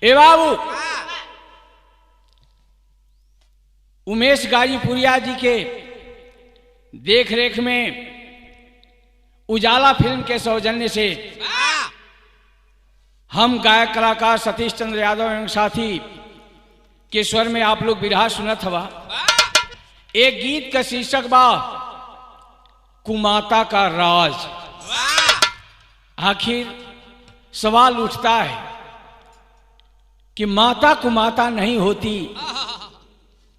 ए बाबू, उमेश गाजीपुरिया जी के देखरेख में उजाला फिल्म के सौजन्य से हम गायक कलाकार सतीश चंद्र यादव एवं साथी के स्वर में आप लोग बिरहा सुनत हवा। एक गीत का शीर्षक बा कुमाता का राज। आखिर सवाल उठता है कि माता कुमाता नहीं होती,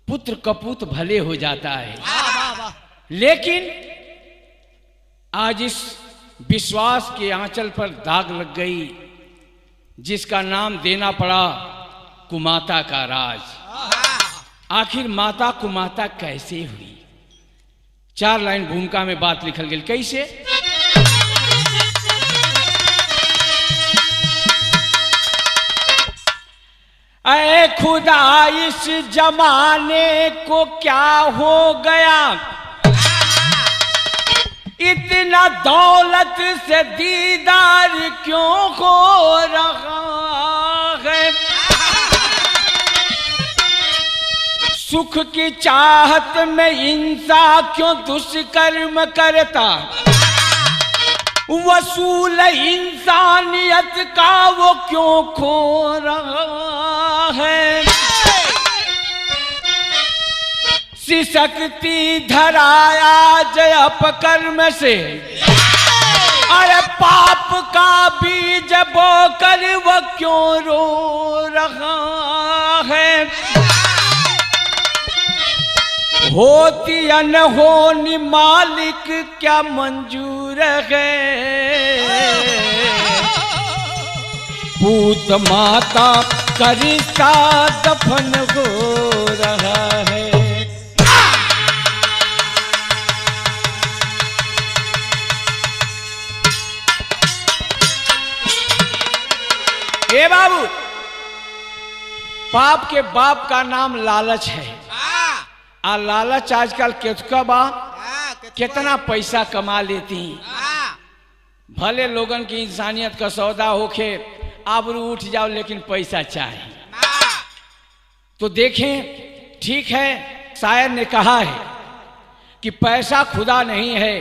पुत्र कपूत भले हो जाता है। लेकिन आज इस विश्वास के आंचल पर दाग लग गई, जिसका नाम देना पड़ा कुमाता का राज। आखिर माता कुमाता कैसे हुई? 4 लाइन भूमिका में बात लिखल गई। कैसे? ऐ खुदा इस जमाने को क्या हो गया, इतना दौलत से दीदार क्यों हो रहा है। सुख की चाहत में इंसान क्यों दुष्कर्म करता, वसूल इंसानियत का वो क्यों खो रहा है। सिसकती धराया जय अपकर्म से, अरे पाप का बीज बोकर वो क्यों रो रहा है। होती अनहोनी मालिक क्या मंजूर है, पूत माता का रिश्ता दफन हो रहा है। ए बाबू, पाप के बाप का नाम लालच है। आ लालच आजकल केतका बा, कितना पैसा कमा लेती। भले लोगन की इंसानियत का सौदा होके आबरू उठ जाओ, लेकिन पैसा चाहिए। तो देखें, ठीक है, शायर ने कहा है कि पैसा खुदा नहीं है,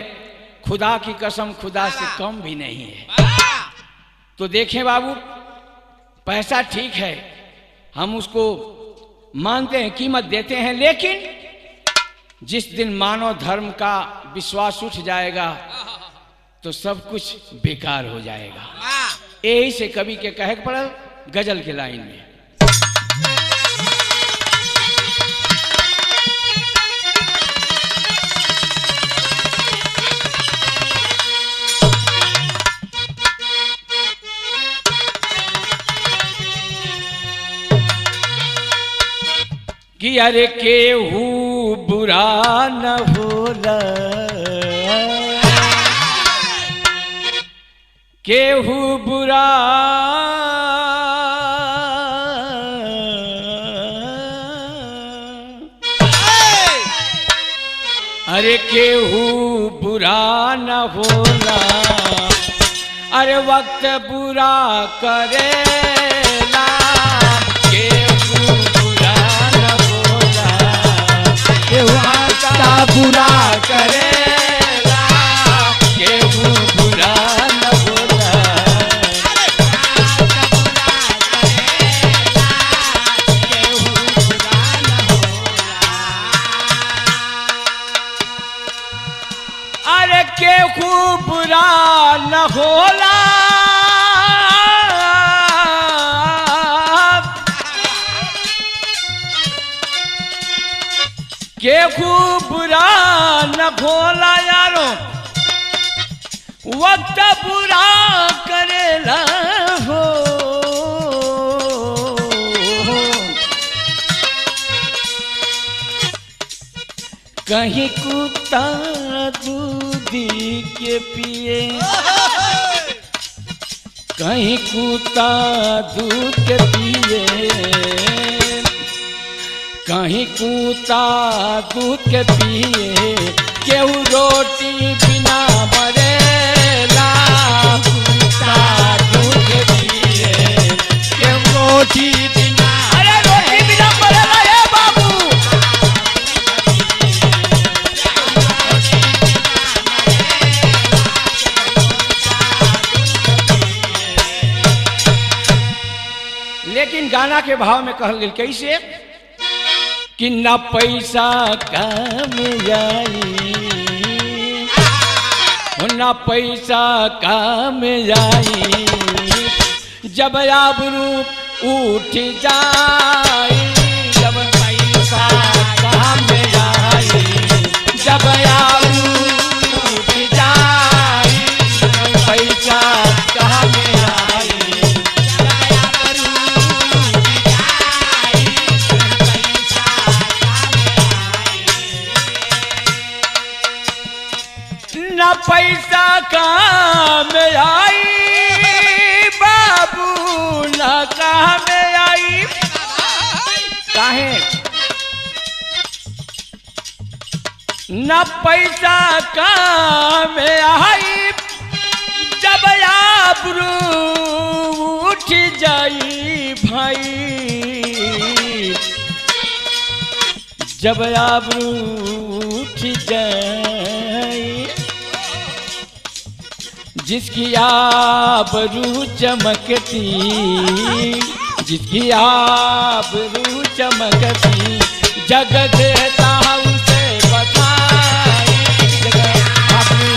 खुदा की कसम खुदा से कम भी नहीं है। तो देखें बाबू, पैसा ठीक है, हम उसको मानते हैं, कीमत देते हैं, लेकिन जिस दिन मानव धर्म का विश्वास उठ जाएगा तो सब कुछ बेकार हो जाएगा। यही से कवि के कहे पड़ल गजल के लाइन में, कि अरे केहू बुरा न होला, केहू बुरा अरे केहू बुरा न होला, अरे वक्त बुरा करेला। बुरा करेला, केहू बुरा न बोला। अरे केहू बुरा न होला, केहू बुरा न भोला यारो, वक्त बुरा करेला हो। कहीं कुत्ता दूधी के पिए, कहीं कुत्ता दूध के पिए, कहीं कूता दूध के पिए, केहू रोटी बिना मरेला। कूता दूध के पिए, केहू रोटी गाना के भाव में कहल गई कैसे कि न पैसा काम आई, न पैसा काम आई, जब आबरू उठ जाए, जब पैसा काम आई, जब आबरू उठ जाए, पैसा काम आई, न पैसा काम आई बाबू, न काम आई। काहे न पैसा काम आई, जब आबरू उठ जाई भाई, जब आबरू उठ जाई, जिसकी आबरू चमकती, जिसकी आबरू चमकती, जग देता उसे बधाई, जग आबरू।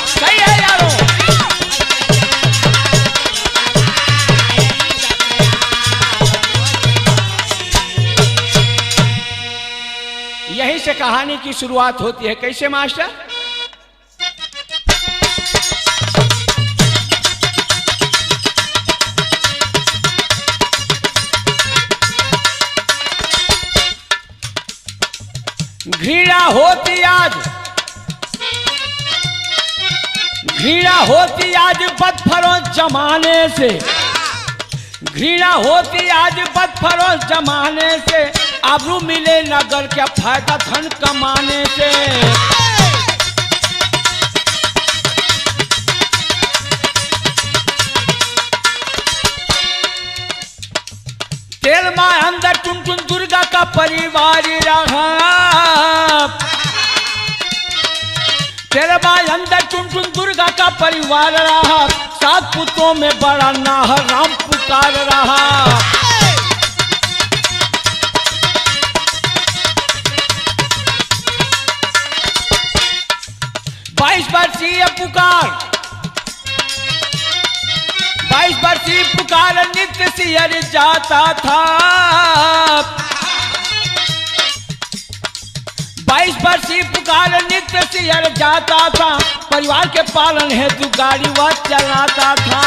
सही है यारों। यहीं से कहानी की शुरुआत होती है। कैसे मास्टर? घृणा होती आज, घृणा होती आज बदफरोश जमाने से, घृणा होती आज बदफरोश जमाने से, आबरू मिले नगर क्या फायदा धन कमाने से। तेल माँ अंदर टुन टुन दुर्गा का परिवार रहा, तेल माँ अंदर टुन टुन दुर्गा का परिवार रहा, 7 पुत्रों में बड़ा नाहर राम पुकार रहा। 22 वर्षीय पुकार, 22 वर्षीय पुकार नित्य सियर जाता था, 22 वर्षीय पुकार नित्य सियर जाता था, परिवार के पालन हेतु गाड़ी वह चलाता था।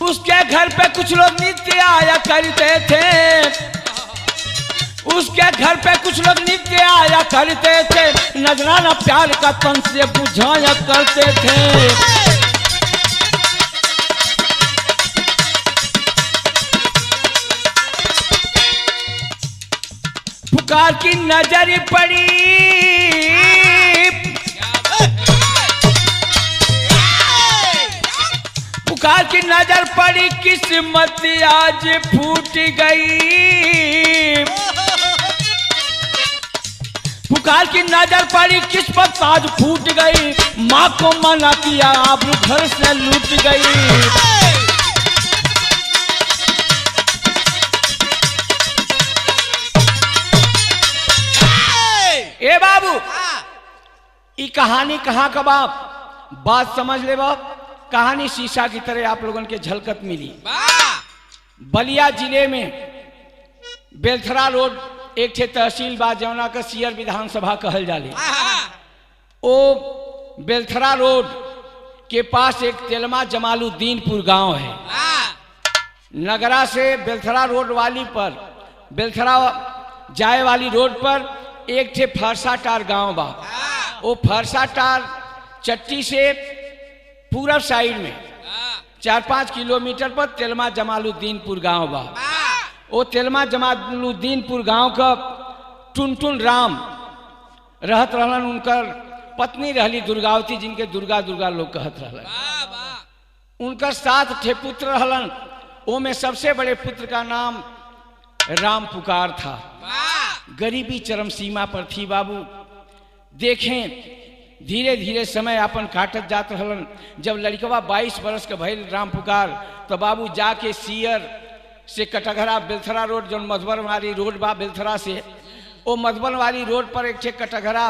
उसके घर पे कुछ लोग नित्य आया करते थे, उसके घर पे कुछ लोग नित्य आया करते थे, नजराना प्यार का तन से बुझाया करते थे। पुकार की नजर पड़ी, पुकार की नजर पड़ी, किस्मत आज फूट गई, पुकार की नजर पड़ी, किस्मत आज फूट गई, माँ को मना किया आबरू घर से लूट गई। ए बाबू, ये कहानी कहाँ का बात समझ ले बाप। कहानी शीशा की तरह आप लोगों के झलकत मिली। बलिया जिले में बेलथरा रोड एक ठे तहसील बा जौना का सियर विधानसभा कहल जाले। ओ बेलथरा रोड के पास एक तेलमा जमालुद्दीनपुर गांव है। नगरा से बेलथरा रोड वाली पर, बेलथरा जाए वाली रोड पर एक ठे फरसाटार गांव बा। वो फरसाटार चट्टी से पूरब साइड में 4-5 किलोमीटर पर तेलमा जमालुद्दीनपुर गांव बा। वो तेलमा जमालुद्दीनपुर गांव का टुनटुन राम रहत रहलन, उनकर पत्नी रहली दुर्गावती, जिनके दुर्गा दुर्गा लोग कहत रहलन। उनकर 7 ठे पुत्र रहलन। वो में सबसे बड़े पुत्र का नाम राम पुकार था। गरीबी चरम सीमा पर थी बाबू। देखें धीरे धीरे समय अपन काटत जात रहलन। जब लड़कवा 22 बरस के भइल राम पुकार, तो बाबू जाके सियर से कटघरा बेलथरा रोड, जो मधुबन वाली रोड बा बेलथरा से, वो मधुबन वाली रोड पर एक कटघरा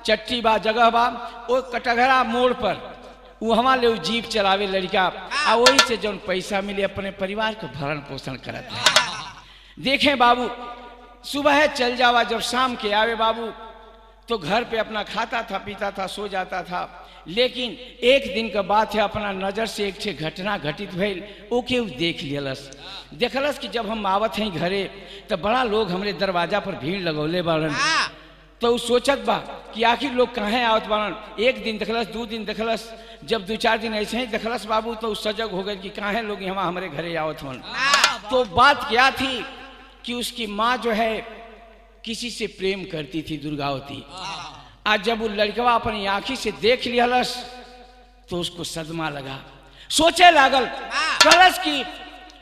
चट्टी बा जगह बा, वो कटघरा मोड़ पर वहाँ ले जीप चलावे लड़का, आ वही से जो पैसा मिले अपने परिवार को भरण पोषण करत है। देखें बाबू सुबह चल जावा, जब शाम के आवे बाबू तो घर पे अपना खाता था, पीता था, सो जाता था। लेकिन एक दिन का बात है, अपना नजर से एक छे घटना घटित भइल, ओके देख लियलस। देखलस कि जब हम आवत हैं घरे तो बड़ा लोग हमरे दरवाजा पर भीड़ लगौले बाड़न। तो सोचत बा कि आखिर लोग कहाँ आवत बाड़न। एक दिन देखलस, 2 दिन देखलस, जब 2-4 दिन ऐसे ही देखलस बाबू तो सजग हो गए कि कहाँ लोग यहाँ हमारे घरे आवत हन। तो बात क्या थी कि उसकी माँ जो है किसी से प्रेम करती थी, दुर्गावती। आज जब वो लड़कवा अपनी आंखी से देख लियलस तो उसको सदमा लगा। सोचे लागल कलश की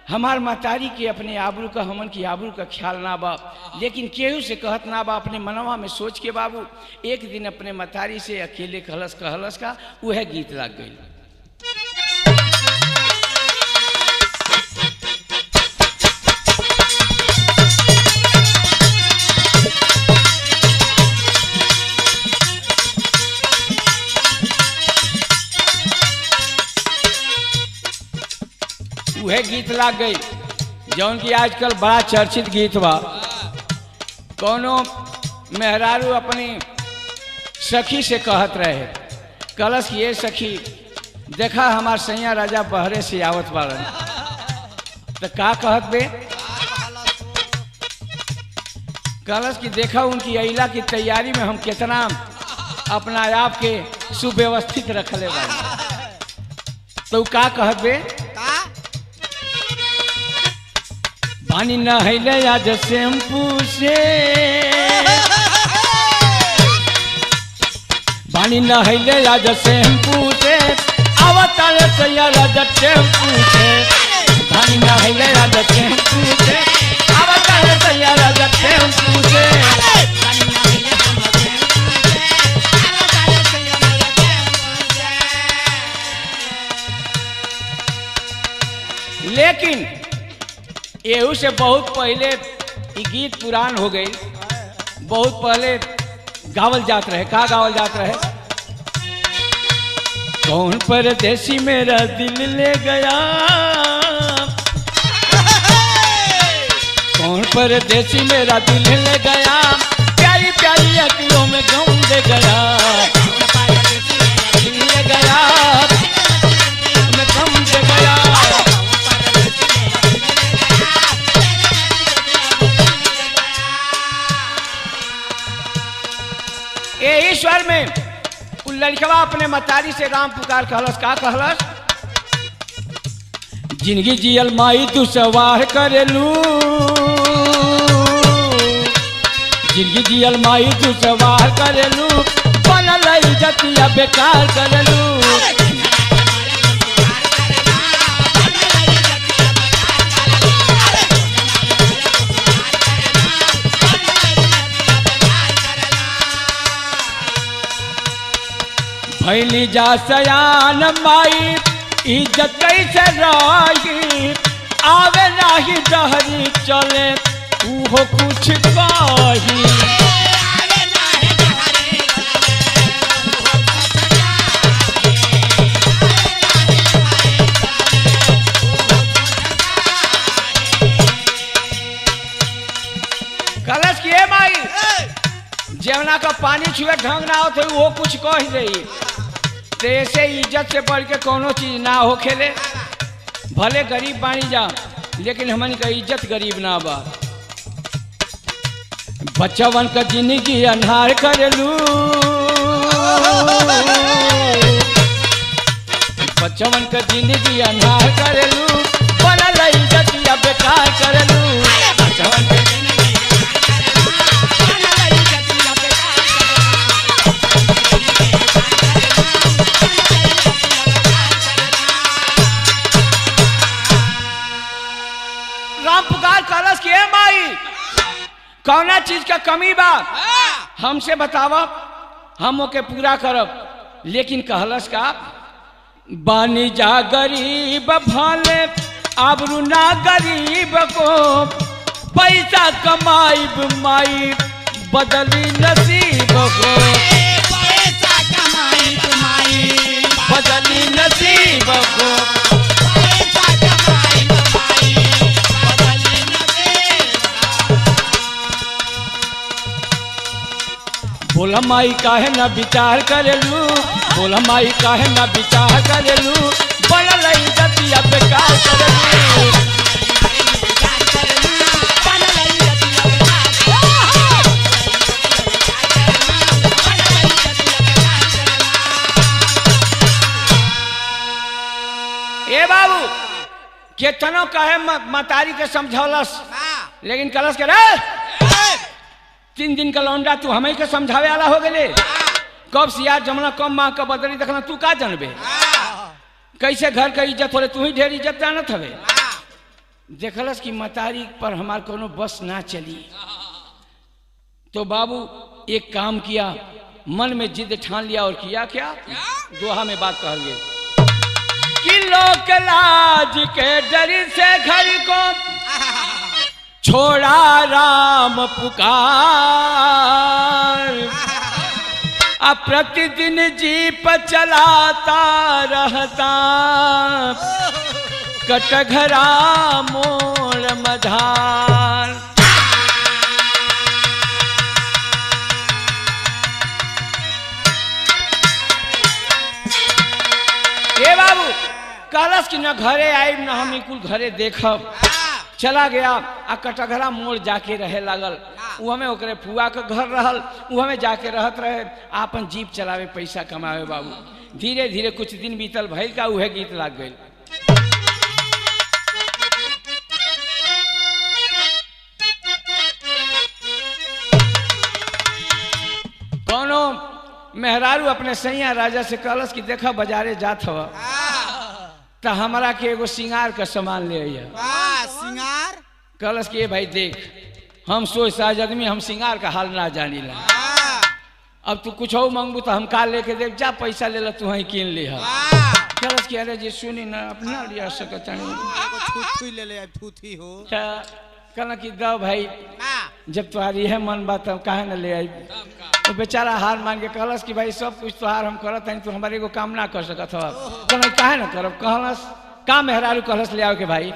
हमार महतारी के अपने आबरू का, हमन की आबरू का ख्याल ना बा, लेकिन केहू से कहत ना बा। अपने मनवा में सोच के बाबू एक दिन अपने महतारी से अकेले कहलस का वह गीत लग गई। वह गीत लाग गई जौन की आजकल बड़ा चर्चित गीत बा। कोनो मेहरारू अपनी सखी से कहत रहे, कलश की ये सखी देखा हमार सैया राजा बहरे से आवत बारन। तो का कहत बे? कलश की देखा उनकी अइला की तैयारी में हम कितना अपना आप के सुव्यवस्थित रखले बानी। तो का कहत बे? पानी नहैले आज शैम्पू से, पानी नहैले आज शैम्पू से, आवतार सैया राजा टेम्पू से। पानी नहैले आज शैम्पू से, आवतार सैया राजा टेम्पू से। लेकिन एहू से बहुत पहले ये गीत पुरान हो गई, बहुत पहले गावल जात रहे। का गावल जात रहे? कौन परदेसी मेरा दिल ले गया, कौन परदेसी मेरा दिल ले गया, प्यारी प्यारी अखियों में गम दे गया, दिल ले गया में गम दे गया। ईश्वर में लड़कवा अपने मतारी से राम पुकार कहलस। का कहलस? जिंदगी जियल माई तू सवार करेलू, जिंदगी जियल माई तू सवार करेलू, बनल इज्जतिया बेकार करेलू। भैली जा सयान माई इज्जत कैसे रही, आवे नाही डहरी चले तू हो कुछ कही। कलश किए माई जेवना का पानी छुए ढंग ना हो तो वो कुछ कह दे। तो ऐसे इज्जत से बढ़ के कोनो चीज ना हो खेले। भले गरीब बानी जा लेकिन हमन का इज्जत गरीब ना बा। बच्चवन का जिंदगी अन्हार करेलू, बच्चवन का जिंदगी अन्हार करेलू, बनल इज्जतिया बेकार करेलू। बच्चवन का राम पुकार कलश के माई कौना चीज का कमी बा हमसे बतावा, हम ओके पूरा करब। लेकिन कहलस का बानी जा गरीब भले आबरू ना गरीब को, पैसा कमाईब माई बदली नसीब को, पैसा कमाईब माई बदली नसीब को। पैसा कमाईब माई बदली नसीब। बोला माई काहे ना विचार करेलू, बोला माई काहे ना विचार करेलू, बनल इज्जतिया बेकार करेलू। ए बाबू केतनो कहे मतारी के समझौलस, लेकिन कलश के रे 3 दिन का लौंडा तू हमें के समझावे वाला हो गए। कब सियार जमना कम माँ का बदली देखना तू का जानबे, कैसे घर का इज्जत हो तू ही ढेर इज्जत जानत हवे। देखलस कि मतारी पर हमार कोनो बस ना चली, तो बाबू एक काम किया, मन में जिद ठान लिया और किया क्या, दोहा में बात कहल गई कि लोक लाज के डर से घर को छोड़ा राम पुकार, अब प्रतिदिन जीप चलाता रहता, कटघरा मोड़ मधार। ए बाबू कहलस कि न घरे आईब न हम कुल घरे देखब। चला गया आ कटघरा मोड़ जाके रहे लागल, वहाँ में ओकरे फुआ के घर रहल, वहाँ में जाके रहत रहे, आपन जीप चलावे पैसा कमावे। बाबू धीरे धीरे कुछ दिन बीतल, भइल का उहे गीत लाग गई। कौनो मेहरारू अपने सैया राजा से कहलस कि देखा बाजारे जात हवा तो हमारा के एगो सिंगार का सामान ले आइया। सिंगार कहलस कि भाई देख, हम सोच साज आदमी, हम सिंगार का हाल ना जानी ला, अब तू कुछ हो मांगबू तो हम का लेके देख, जा पैसा ले ला तू वहीं कीन ले। कहलस कि अरे जी सुनी ना अपना लिया सकत थूथी ले ले, थूथी हो। कहना कि दो भाई, जब तुम्हारी है मन बात तब काहे न ले आई। तो बेचारा हार मान के कहलस कि भाई सब कुछ तोहार हम करत हन, तू हमारे एगो काम ना कर सकत हो। कहना काहे न करब, कहलस का मेहरारू कहलस ले आओ के भाई।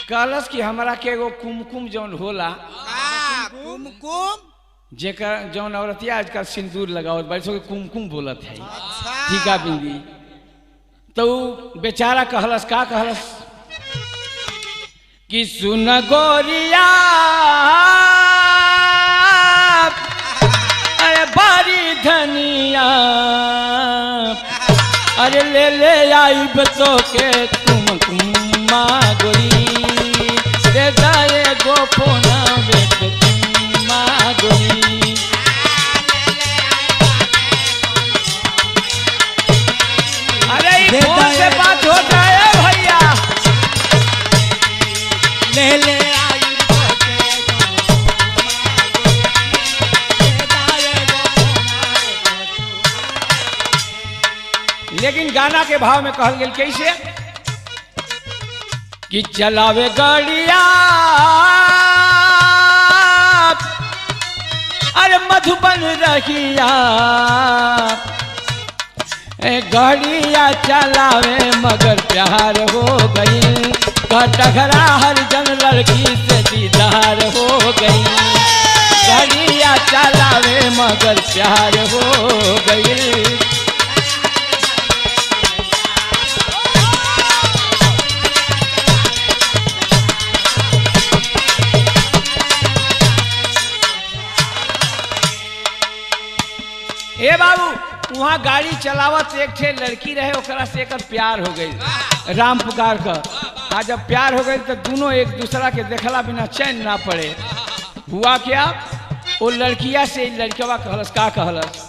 कहलस कि हमरा के एगो कुमकुम जौन होला, कुमकुम जेकर जौन औरतिया आजकल सिंदूर लगावत बड़ी सो कुमकुम बोलत है, टीका बिंदी। तो बेचारा कहलस का कहलस कि सुन गोरिया अरे बारी धनिया, अरे ले ले आई बसो के कुमकुमा गोरी, दे जाए गोपोना बेट कुमा गोरी। अरे फोन से बात हो जाए भैया, ले ले आई लेकिन गाना के भाव में कहल गेल कैसे कि चलावे गाड़िया अरे मधुबन रहिया, गाड़िया चलावे मगर प्यार हो गई, कटघरा हर जन लड़की से दीदार हो गई, गाड़िया चलावे मगर प्यार हो गई। ए बाबू वहाँ गाड़ी चलावत एक ठे लड़की रहे, ओकरा से एक प्यार हो गई राम पुकार का। आ जब प्यार हो गई तो दोनों एक दूसरा के देखला बिना चैन ना पड़े। हुआ क्या, वो लड़किया से लड़कवा कहलस का कहलस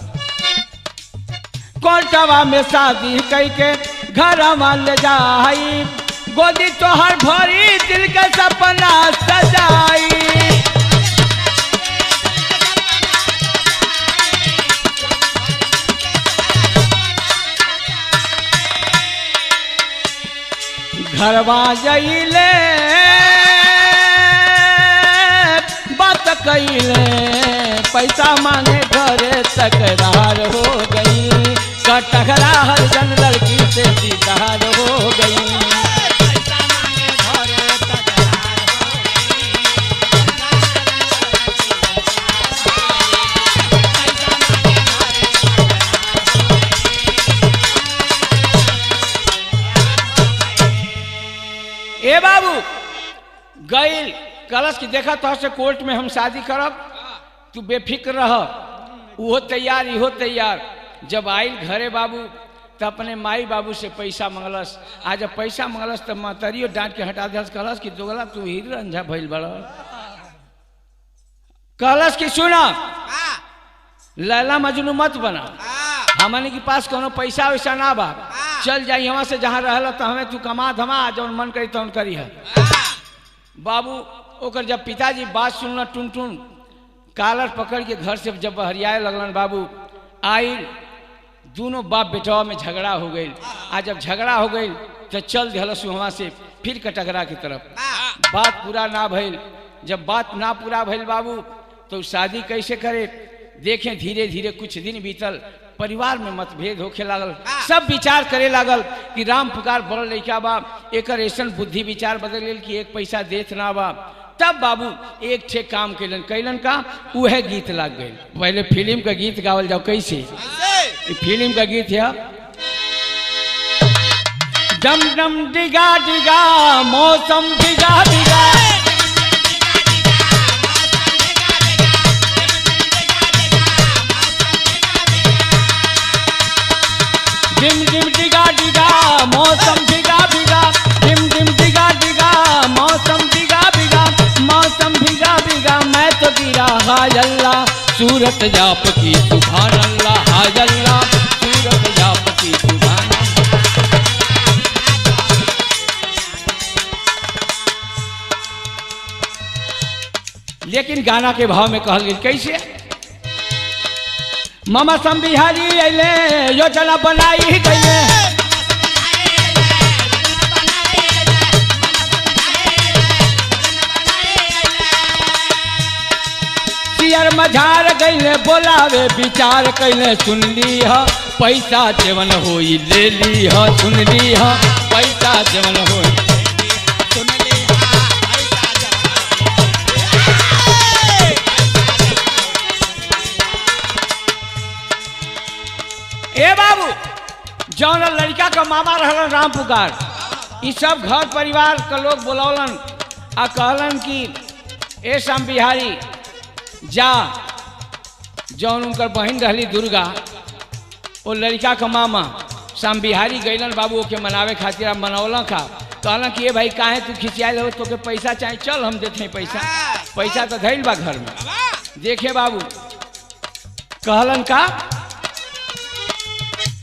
कोर्टवा में शादी कई के घर ले जाई, गोदी तोहर भरी दिल के सपना सजाई। घरवा जइले बात कइले, पैसा मांगे घरे तकरार हो गई, कटघरा हर जन लड़की से दीदार हो गई। ए बाबू गईल कलश की देखा तो से कोर्ट में हम शादी करब, तू बेफिक्र रह, वो तैयार इहो तैयार। जब आयल घरे बाबू तो अपने माई बाबू से पैसा मंगलस। आज जब पैसा मंगलस तो मातरियो डांट के हटा दस, कलश की दोगला तू ही रंझा भइल बड़ा। कलश की सुना, लैला मजनू मत बना, हमने के पास कोनो पैसा वैसा ना बा, चल जाई वहां से जहाँ रहल तो हमें तू कमा धमा जौन मन करी तौन करी है। बाबू ओकर जब पिताजी बात सुनल टुन टुन कालर पकड़ के घर से जब हरियाए लगलन बाबू, आई दोनों बाप बेटवा में झगड़ा हो गई। आज जब झगड़ा हो गई तो चल दिलस वहां से फिर कटघरा की तरफ। बात पूरा ना भइल, जब बात ना पूरा भइल बाबू तो शादी कैसे करे। देखें धीरे धीरे कुछ दिन बीतल, परिवार में मतभेद होखे लागल, सब विचार करे लागल कि राम पुकार बड़ लड़का बा, एकर ऐसन बुद्धि विचार बदल गेल कि एक पैसा देत ना बा। तब बाबू एक ठे काम कैलन का उहे गीत लाग गए। पहले फिल्म का गीत गावल जाओ, कैसे फिल्म का गीत है। डम डम डिगा डिगा मौसम डिगा डिगा, डिम डिम डिगा डिगा मौसम डिगा डिगा, डिम डिम डिगा डिगा मौसम डिगा डिगा, मौसम भिगा भिगा मैं तो गिरा हाय अल्लाह, सूरत जाप की सुभान अल्लाह, हाय अल्लाह सूरत जाप की सुभान अल्लाह। लेकिन गाना के भाव में कहल गई कैसे। मामा सम बिहारी अले योजना बनाई गई, सियर मझार गईले बोलावे विचार कैले, सुन ली है पैसा जेवन होई ले ली है, सुन ली है पैसा जेवन होई सुन ली ए बाबू जौन लड़का का मामा रहलन राम पुकार, ये सब घर परिवार का लोग बोलौलन आ कहलन कि ए श्याम बिहारी जा, जौन उनकर बहन रहली दुर्गा, वो लड़का का मामा श्याम बिहारी गईलन बाबू ओके मनावे खातिर। अब मनौलन का कहलन कि ए भाई काहे तू खिसियाल हो, तो के पैसा चाहिए, चल हम देते हैं पैसा, पैसा तो धैल बा घर में। देखे बाबू कहलन का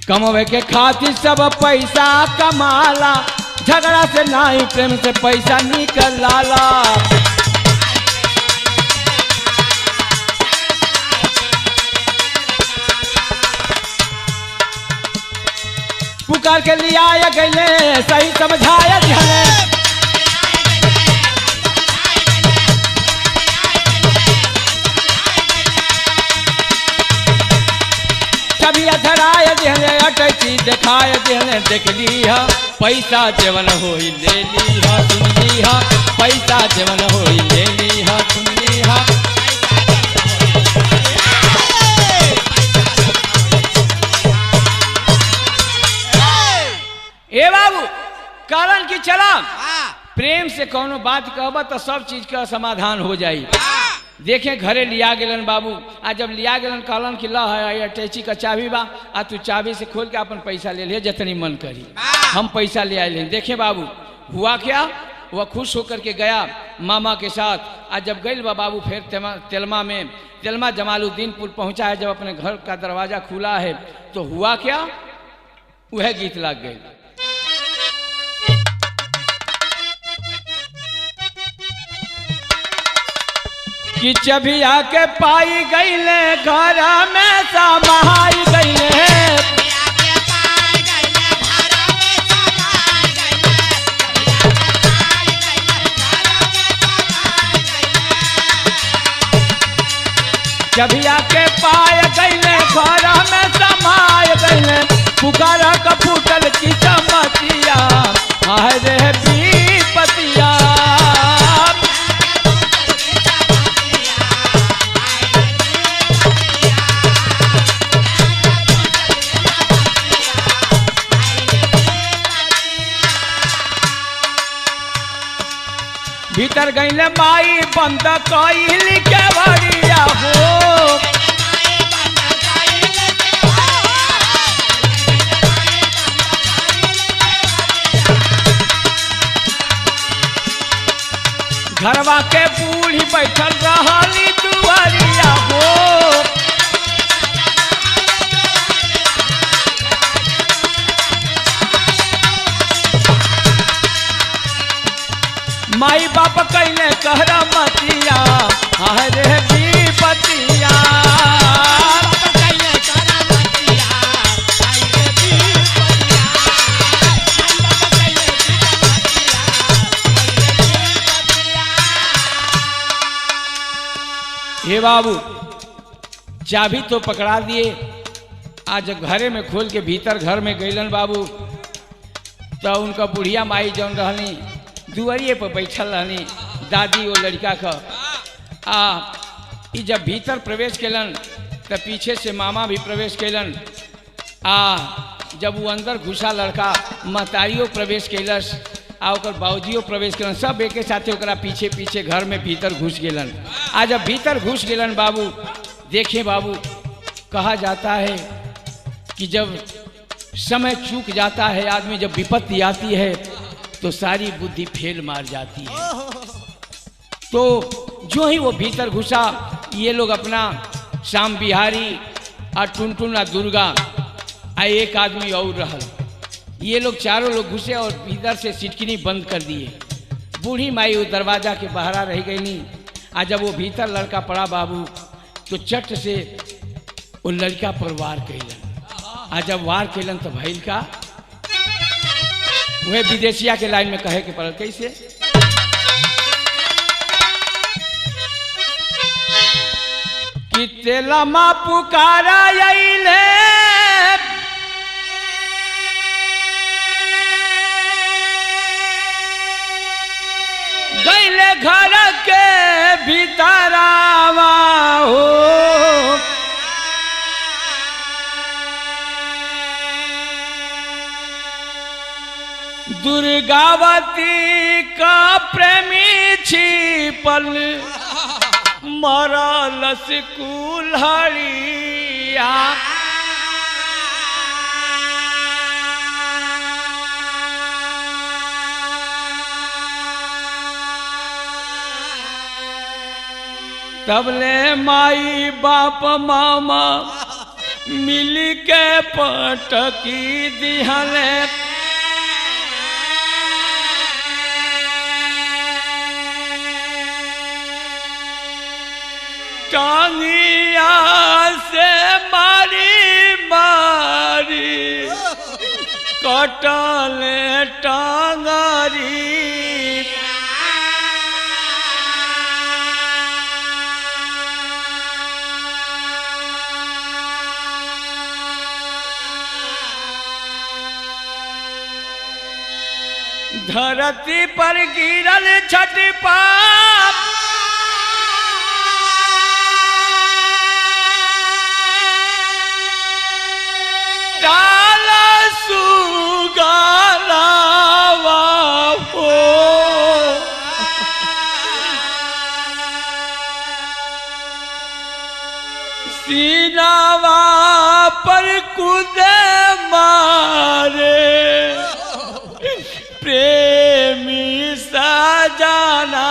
कमावे के खातिर सब पैसा कमाला, झगड़ा से नहीं प्रेम से पैसा निकल लाला। पुकार के लिए आया गए सही समझाया ध्यान, सभी अधराया दिहने अटैची दिखाया दिहने, देख ली है पैसा जेवन होई ले ली है, सुन ली है पैसा जेवन होई ले ली है, सुन ली है। ए बाबू कारण की चला प्रेम से कोनो बात कहब तो सब चीज का समाधान हो जाई। देखें घरे लिया गेलन बाबू, आ जब लिया गेलन कहलन कि ला है अटैची का चाबी बा, आ तू चाबी से खोल के अपन पैसा ले लिया जितनी मन करी, हम पैसा ले आए। देखे बाबू हुआ क्या, वह खुश होकर के गया मामा के साथ। आज जब गई बा बाबू फिर तेलमा में, तेलमा जमालुद्दीनपुर पहुंचा है। जब अपने घर का दरवाजा खुला है तो हुआ क्या, वह गीत लग गई। कि चबिया के पाई गईले घर में समाई गईले, चबिया के पाए गईले घर में समाए गईले, पुकारा का फूटल की चमतिया, हाय रे विपतिया। भीतर गईले माई बंद कइली के बड़िया हो, घरवा के बूढ़ी बैठल रहली दुआरिया हो। माई बाप कैले कहरा मतिया, हाय रे विपतिया। हे बाबू चाबी तो पकड़ा दिए, आज घरे में खोल के भीतर घर में गईलन बाबू, तो उनका बुढ़िया माई जौन रहनी दुआरिये पर बैठल रहनी दादी वो लड़का का। जब भीतर प्रवेश कैलन तो पीछे से मामा भी प्रवेश कैलन। जब वो अंदर घुसा लड़का, महतारियों प्रवेश कैलस, ओकर बाबूजियो प्रवेश कैलन, सब एक साथे ओकरा पीछे पीछे घर में भीतर घुस गेलन। जब भीतर घुस गेलन बाबू, देखे बाबू, कहा जाता है कि जब समय चूक जाता है, आदमी जब विपत्ति आती है तो सारी बुद्धि फेल मार जाती है। तो जो ही वो भीतर घुसा, ये लोग अपना श्याम बिहारी और टुनटुन और दुर्गा एक आदमी और रहल, ये लोग चारों लोग घुसे और भीतर से सिटकिनी बंद कर दिए। बूढ़ी माई वो दरवाजा के बाहर रह गई नहीं। जब वो भीतर लड़का पड़ा बाबू, तो चट से वो लड़का पर वार कैलन। जब वार कैलन तो भैल का वह विदेशिया के लाइन में कहे के पड़ल, कैसे? कि तेलमा पुकारा अइले, गईले घर के भीतरावा हो, दुर्गावती का प्रेमी छिपल, मरलस कुल्हड़िया। तबले माई बाप मामा मिल के पटकी दिहले, टांगिया से मारी मारी कटले टांगरी। धरती पर गिरल छटपाप, डाला सुगालावा हो, सीनावा पर कूदे मारे, प्रेमी सजना।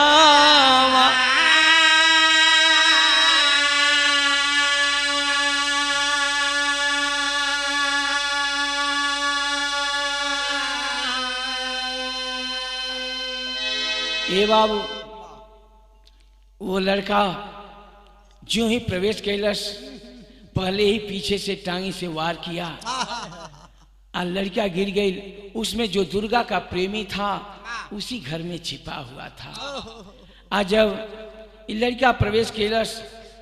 ये बाबू वो लड़का जो ही प्रवेश कैलस पहले ही पीछे से टांगी से वार किया और लड़का गिर गई। उसमें जो दुर्गा का प्रेमी था उसी घर में छिपा हुआ था। आज जब ये लड़का प्रवेश कैलस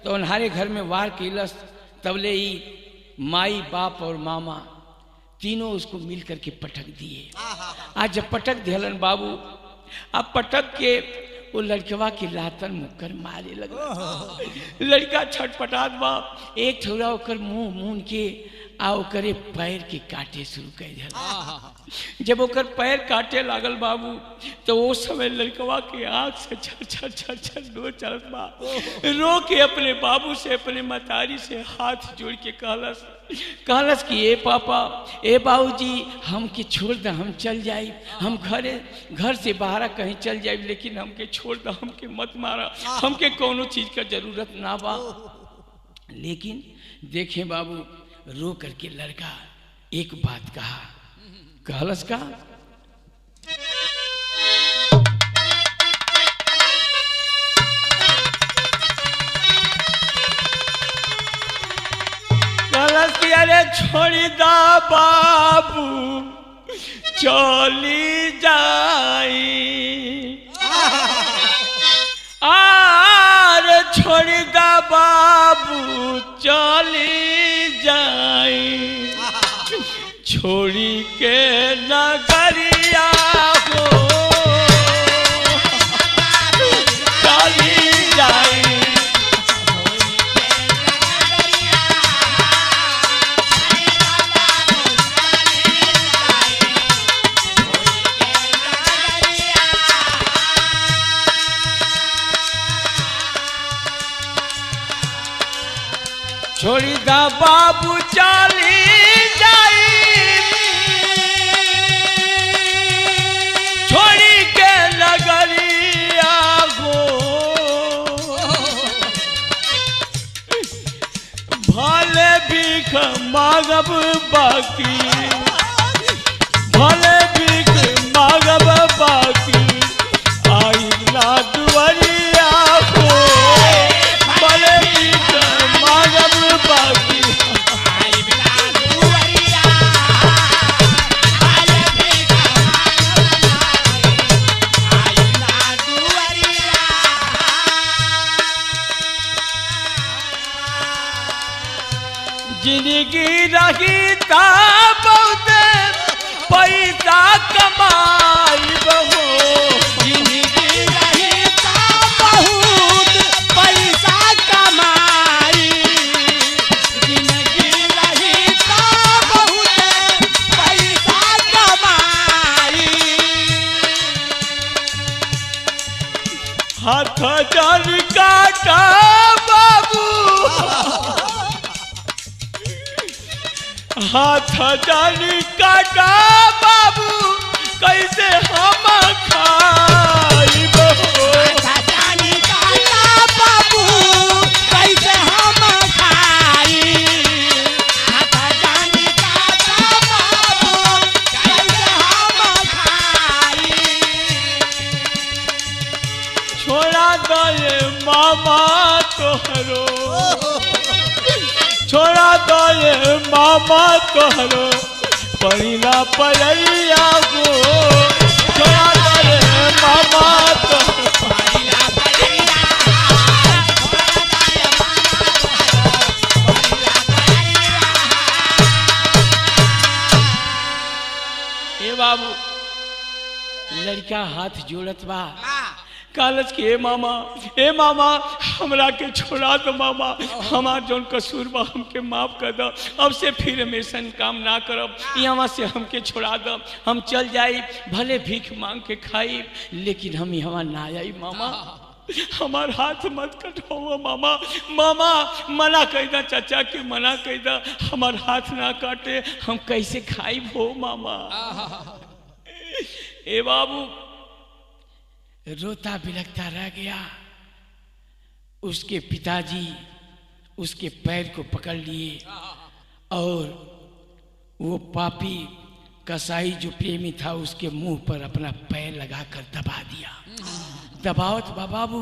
तो उन्हारे घर में वार कैलस, तबले ही माई बाप और मामा तीनों उसको मिल करके पटक दिए। आज जब पटक दिहलन बाबू, अब पटक के वो लड़कवा के लातन मुक्कर मारे लगा। लड़का छटपटात बा, एक थोड़ा ओकर मुंह मून के आ ओकरे पैर के काटे शुरू कर दिया। जब ओकर पैर काटे लागल बाबू तो वो समय लड़कवा के आंख से छर छर छर छर रो चलत बा। रो के अपने बाबू से अपने मतारी से हाथ जोड़ के कहलस कि ए पापा ए बाबूजी हमके छोड़ द, हम चल जाए, हम घर से बाहर कहीं चल जाए, लेकिन हमके छोड़ द, हमके मत मारा, हमके कोनो चीज का जरूरत ना बा। लेकिन देखें बाबू रो करके लड़का एक बात कहा, कहलस का कहलस कि अरे छोड़ी दा बाबू चली जाई, आर छोड़ी दा बाबू चली जाई, छोड़ी के नगरिया हो चली जाई। छोड़ी दा बाबू चली जाई, छोड़ी के नगरिया गो, भले भीख मांगब बाकी, भले भीख मांगब बाकी, आई ना दुआरिया गो, भले भीख मांगब बाकी। जिंदगी रही ता बहुत पैसा कमाई बहो, जिंदगी रही ता बहुत पैसा कमाई, जिंदगी रही ता बहुत पैसा कमाई। हाथ जल काटा बाबू, हाथ जानी काटा बाबू, कैसे हम खाई बहो, जानी काटा बाबू, कैसे हम खाई, जानी काटा बाबू, कैसे हम खाई। छोड़ा दे मामा तोहरो, छोड़ा दे मामा तोहरो, परिना परैया गो, छोड़ा दे मामा तोहरो, परिना परैया, छोड़ा दे मामा तोहरो, परिना परैया। ए बाबू लड़का हाथ जोड़त बा, कहलस कि ए मामा हमरा के छोड़ा दो मामा, हमार जौन कसूर बा हमके माफ कर दो, अब से फिर हमेशा काम ना करब, यहाँ से हमके छोड़ा दो, हम चल जाई, भले भीख मांग के खाई, लेकिन हम यहाँ ना आई मामा, हमार हाथ मत कटवाओ मामा, मामा मना कह दा, चाचा के मना कह दा, हमार हाथ ना काटे, हम कैसे खाई हो मामा। ए बाबू रोता बिलखता रह गया। उसके पिताजी उसके पैर को पकड़ लिए और वो पापी कसाई जो प्रेमी था उसके मुंह पर अपना पैर लगाकर दबा दिया। दबावत बा बाबू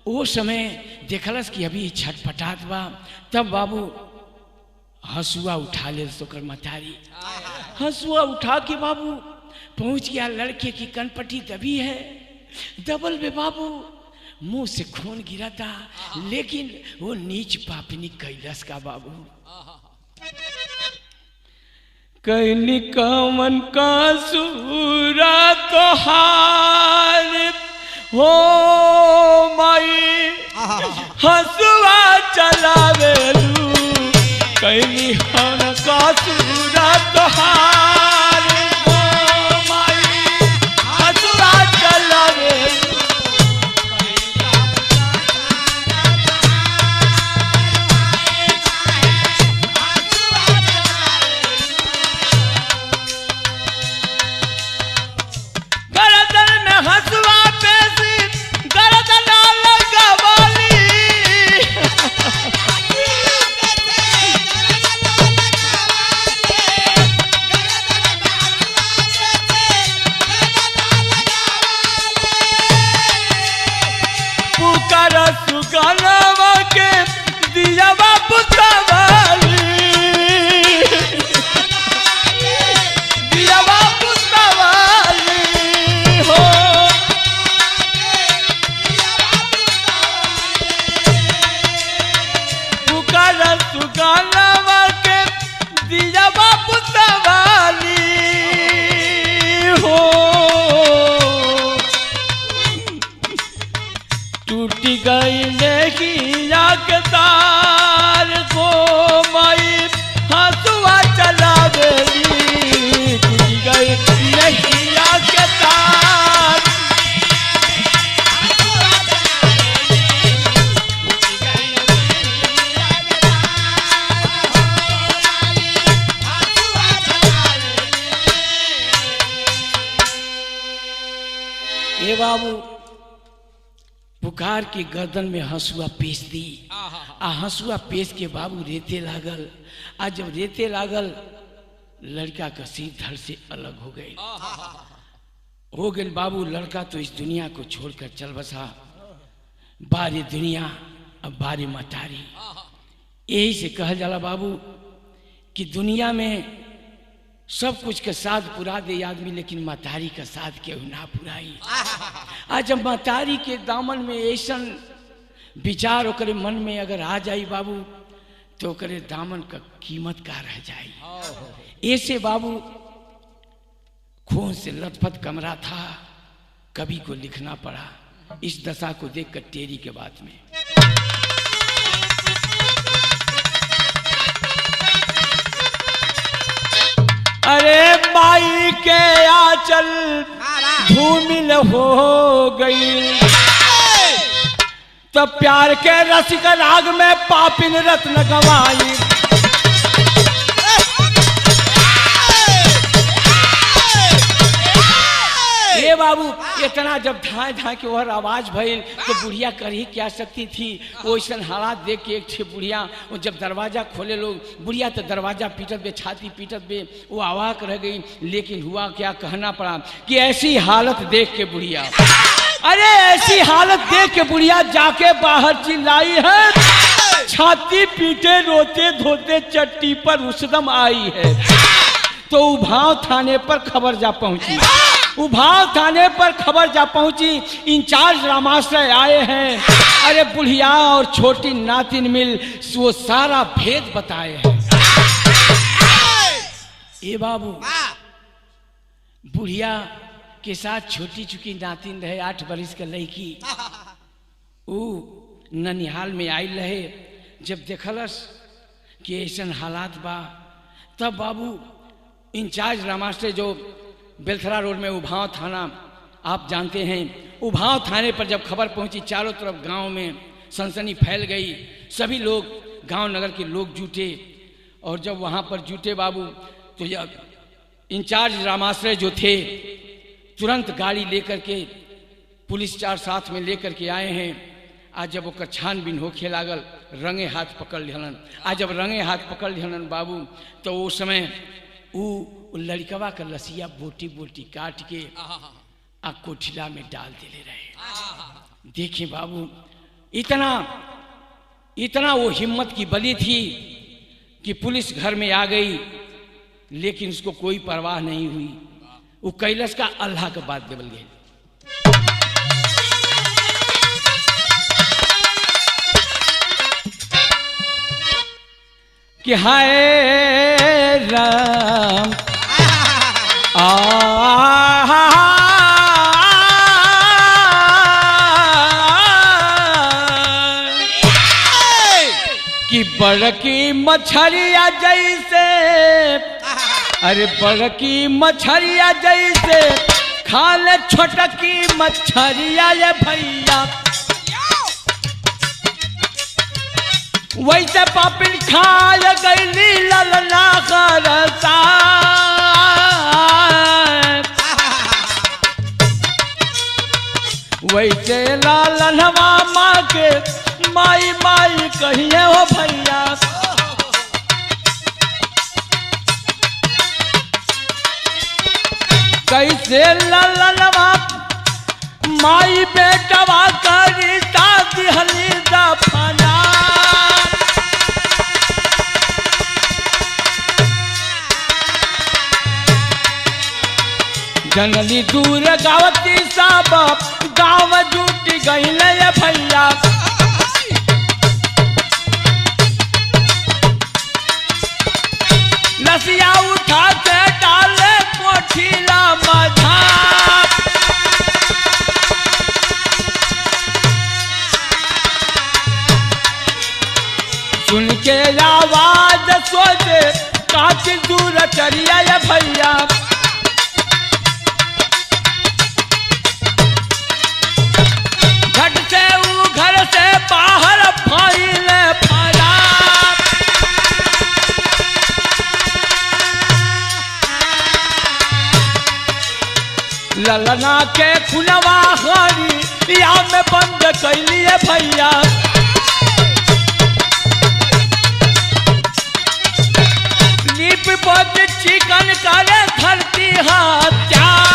वो समय देखलस कि अभी छटपटात बा, तब बाबू हंसुआ उठा ले सोकर मतारी। हंसुआ उठा के बाबू पहुंच गया, लड़के की कनपट्टी दबी है, दबल में बाबू मुंह से खून गिरा था, लेकिन वो नीच पापनी कैलस का बाबू। कैली कमन का सूरा तोहार हो माई हंसुआ चलावेलू, कैली कमन का सूरा तोहार हो माई हंसुआ चलावेलू। सुगनवा के दिया बाबू सवाली, दिया बाबू सवाली हो। पुकार सुगनवा के दिया बाबू सवाली हो। टूटी गई लेकिया के तार को माई हंसुआ चलावेली, टूटी गई लेकिया के तार। ये बाबू पुकार के गर्दन में हंसुआ पेश दी, आ हंसुआ पेश के बाबू रेते लागल। आ जब रेते लागल लड़का का सिर धड़ से अलग हो गए, हो गए बाबू। लड़का तो इस दुनिया को छोड़कर चल बसा। बारी दुनिया अब बारी मतारी। यही से कहा जाला बाबू कि दुनिया में सब कुछ का साथ पुरा दे आदमी, लेकिन मतारी का साथ केहू ना पुराई। आज जब मतारी के दामन में ऐसा विचार ओकरे मन में अगर आ जाई बाबू, तो ओकरे दामन का कीमत का रह जाई। ऐसे बाबू खून से लथपथ कमरा था, कवि को लिखना पड़ा इस दशा को देखकर टेरी के बात में। अरे माई के आंचल धूमिल हो गई, तब प्यार के रसिक राग में पापिन रत्न गवाई। ये बाबू इतना जब धाए धाए के और आवाज भइल तो बुढ़िया कर ही क्या सकती थी। वो ऐसा हालात देख के एक ठे बुढ़िया वो जब दरवाजा खोले लोग, बुढ़िया तो दरवाजा पीटत बे, छाती पीटत बे, वो आवाक रह गई। लेकिन हुआ क्या, कहना पड़ा कि ऐसी हालत देख के बुढ़िया, अरे ऐसी हालत देख के बुढ़िया जाके बाहर चिल्लाई है, छाती पीटे रोते धोते चट्टी पर उसदम आई है। तो उभाव थाने पर खबर जा पहुंची, उभाव थाने पर खबर जा पहुंची। इंचार्ज रामाश्रय आए हैं। अरे बुढ़िया और छोटी नातिन मिल वो सारा भेद बताए हैं। ये बाबू बुढ़िया के साथ छोटी चुकी नातिन रहे, 8 बरिस का लड़की, वो ननिहाल में आई रहे। जब देखलस कि ऐसा हालात बा, तब बाबू इंचार्ज रामाश्रय जो बेलथरा रोड में उभाव थाना आप जानते हैं, उभाव थाने पर जब खबर पहुंची, चारों तरफ गांव में सनसनी फैल गई। सभी लोग गांव नगर के लोग जुटे, और जब वहां पर जुटे बाबू तो इंचार्ज रामाश्रय जो थे तुरंत गाड़ी लेकर के पुलिस 4 साथ में लेकर के आए हैं। आज जब ओकर छानबीन होखे लागल, रंगे हाथ पकड़ लिहलन। आज जब रंगे हाथ पकड़ लिहलन बाबू, तो उस समय वो लड़कवा का लसिया बोटी बोटी काट के आ कोठिला में डाल देले रहे। देखिए बाबू, इतना इतना वो हिम्मत की बली थी कि पुलिस घर में आ गई, लेकिन उसको कोई परवाह नहीं हुई। वो कैलाश का अल्लाह का बात देवल गए कि हाय राम कि बड़की मछरिया जैसे, अरे बड़की मछरिया जैसे खा ले छोटकी मछरिया ये भैया, वैसे पापिन खाए गईली ललना करता। वैसे लालनवा माँ के माई माई कहिए हो भैया, कैसे ललनवा माई बेटवा करी दादी हली दफना। जनली दूर गावती सब गाँव जुट गई भैया, लसिया उठा के डाले कोठिला मझा। सुन के आवाज सोचे काफी दूर चलिया ये भैया, घट से वो घर से बाहर फैले फरार। ललना के खुनवा हरी या में बंद कैलिए भैया, लीप पोत चिकन करे धरती हत्यार।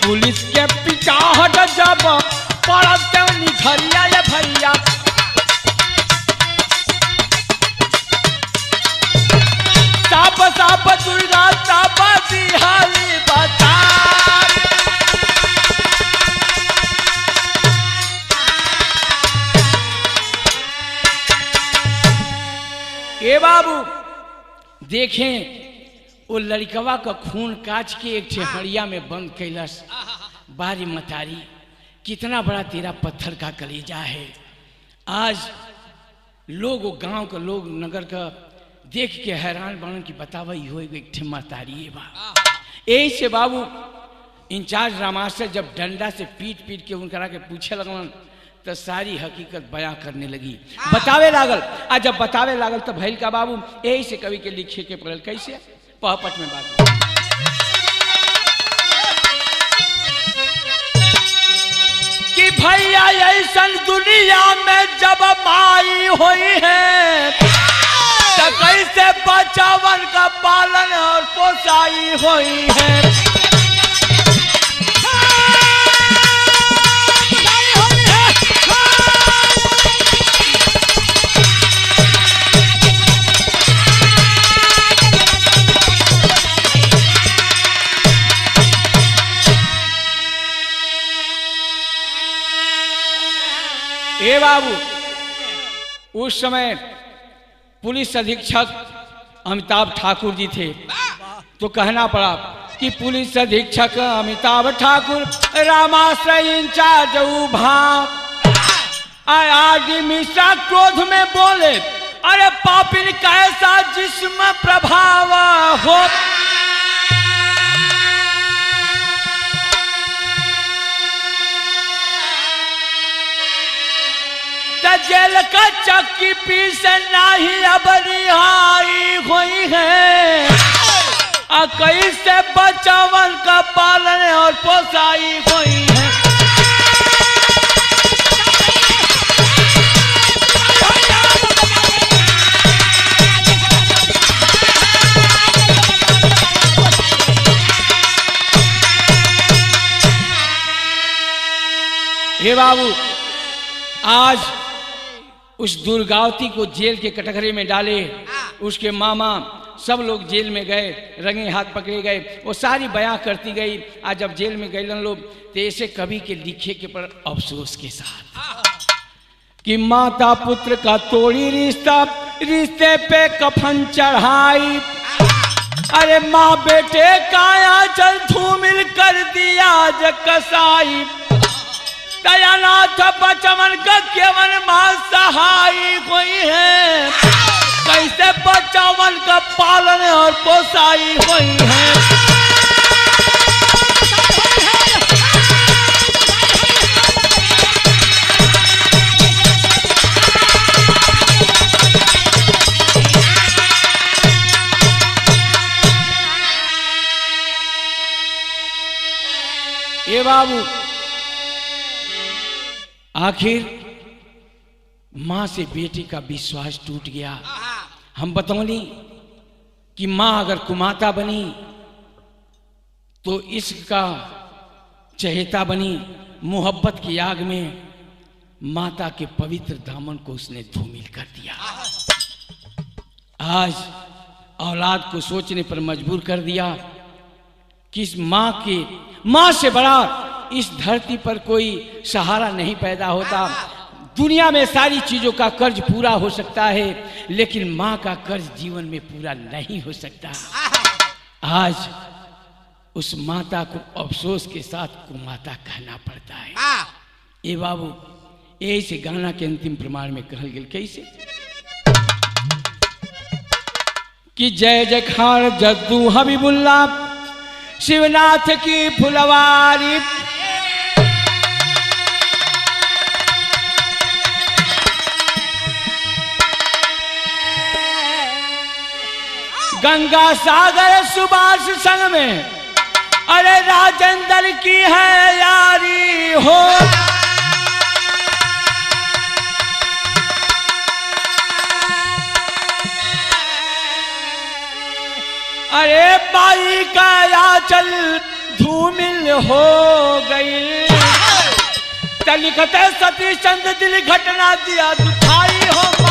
पुलिस के पिछाहट जब पड़ते निखरिया ये भैया, साप साप दुर्गा साप दिहाली बता। ए बाबू देखें, वो लड़कवा का खून काच के एक छहड़िया में बंद कैलस। बारी मतारी, कितना बड़ा तेरा पत्थर का कलेजा है। आज लोग, गांव का लोग, नगर का देख के हैरान बनन की बतावा हो एक मतारी है बा। यही से बाबू इंचार्ज रामास्टर जब डंडा से पीट पीट के उनकरा के पूछे लगन तो सारी हकीकत बयां करने लगी, बतावे लागल। आ जब बतावे लागल तो भैल का बाबू यही से कवि के लिखे के पड़ल। कैसे पहपट में बात कि भैया ऐसन दुनिया में जब माई हुई है तो कैसे बचावन का पालन और पोसाई हुई है। ए बाबू, उस समय पुलिस अधीक्षक अमिताभ ठाकुर जी थे, तो कहना पड़ा कि पुलिस अधीक्षक अमिताभ ठाकुर रामाश्रय इंचार्ज आदि मिश्रा क्रोध में बोले, अरे पापिन कैसा जिस्म प्रभाव हो। जेल का चक्की पीस नहीं अब रिहाई हुई है, कैसे बचावन का पालन और पोसाई हुई है। बाबू, आज उस दुर्गावती को जेल के कटघरे में डाले, उसके मामा सब लोग जेल में गए, रंगे हाथ पकड़े गए, वो सारी बयां करती गई। आज जब जेल में गए लोग तो ऐसे कवि के लिखे के पर अफसोस के साथ कि माता पुत्र का तोड़ी रिश्ता, रिश्ते पे कफन चढ़ाई, अरे माँ बेटे काया चल धूमिल कर दिया जग कसाई, दयानाथ बचवन का केवल माँ सहाय कोई है, कैसे बचवन का पालन और पोसाई कोई है। ये बाबू, आखिर मां से बेटे का विश्वास टूट गया। हम बतौनी कि मां अगर कुमाता बनी तो इसका चहेता बनी, मोहब्बत की आग में माता के पवित्र दामन को उसने धूमिल कर दिया। आज औलाद को सोचने पर मजबूर कर दिया कि इस मां से बड़ा इस धरती पर कोई सहारा नहीं पैदा होता। दुनिया में सारी चीजों का कर्ज पूरा हो सकता है, लेकिन मां का कर्ज जीवन में पूरा नहीं हो सकता। आज उस माता को अफसोस के साथ कुमाता कहना पड़ता है। ए बाबू, ऐसे गाना के अंतिम प्रमाण में कहल गेल कैसे कि जय जयकार जद्दू हबीबुल्ला शिवनाथ की फुलवारी, गंगा सागर सुभाष संग में अरे राजेंद्र की है यारी हो, अरे बाई का आंचल धूमिल हो गई, लिखते सती चंद दिल घटना दिया दुखाई हो।